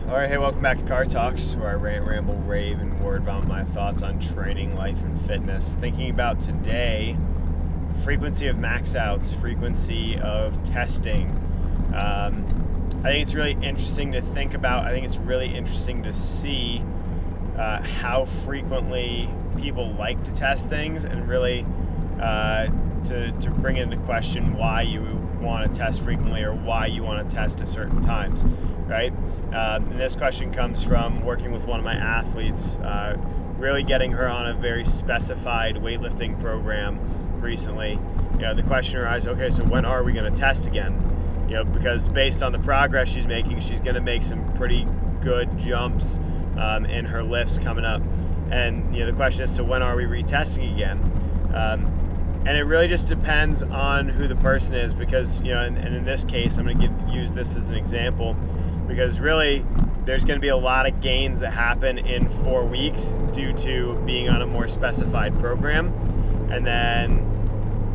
Alright, hey, welcome back to Car Talks, where I rant, ramble, rave, and word vomit my thoughts on training, life, and fitness. Thinking about today, frequency of max outs, frequency of testing. I think it's really interesting to think about. I think it's really interesting to see how frequently people like to test things, and really to bring into question why you want to test frequently or why you want to test at certain times, right? And this question comes from working with one of my athletes, really getting her on a very specified weightlifting program recently. The question arises, okay, so when are we going to test again? Because based on the progress she's making, she's going to make some pretty good jumps in her lifts coming up. And the question is, so when are we retesting again? And it really just depends on who the person is, because and in this case, I'm going to use this as an example, because really there's going to be a lot of gains that happen in 4 weeks due to being on a more specified program, and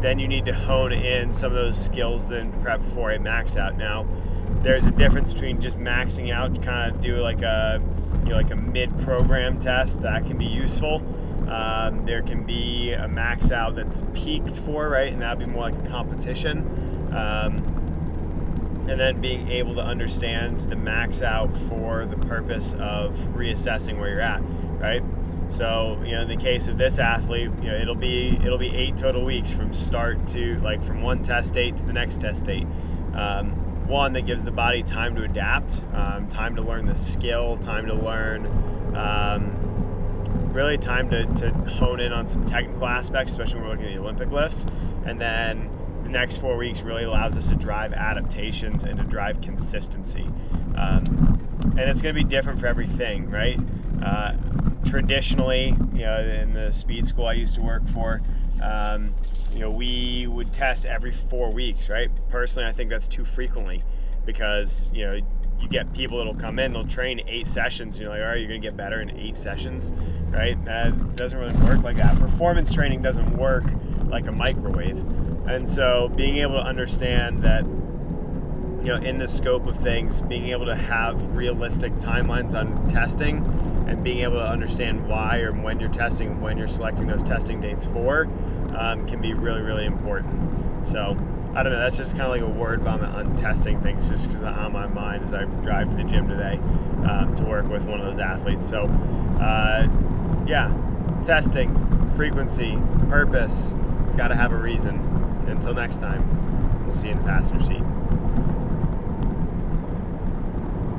then you need to hone in some of those skills then prep for a max out. Now, there's a difference between just maxing out to kind of do like a mid-program test that can be useful. There can be a max out that's peaked for, right, and that'd be more like a competition. And then being able to understand the max out for the purpose of reassessing where you're at, right? So, in the case of this athlete, it'll be 8 total weeks from start to, from one test date to the next test date. One that gives the body time to adapt, time to learn the skill, time to learn, really time to hone in on some technical aspects, especially when we're looking at the Olympic lifts. And then the next 4 weeks really allows us to drive adaptations and to drive consistency. And it's going to be different for everything, right? Traditionally, in the speed school I used to work for, we would test every 4 weeks, right? Personally, I think that's too frequently, because, you get people that'll come in, they'll train 8 sessions, and you're like, all right, you're going to get better in 8 sessions, right? That doesn't really work like that. Performance training doesn't work like a microwave. And so being able to understand that, in the scope of things, being able to have realistic timelines on testing and being able to understand why or when you're testing and when you're selecting those testing dates for can be really, really important. So, I don't know, that's just kind of like a word vomit on testing things, just because it's on my mind as I drive to the gym today to work with one of those athletes. So, testing, frequency, purpose, it's got to have a reason. Until next time, we'll see you in the passenger seat.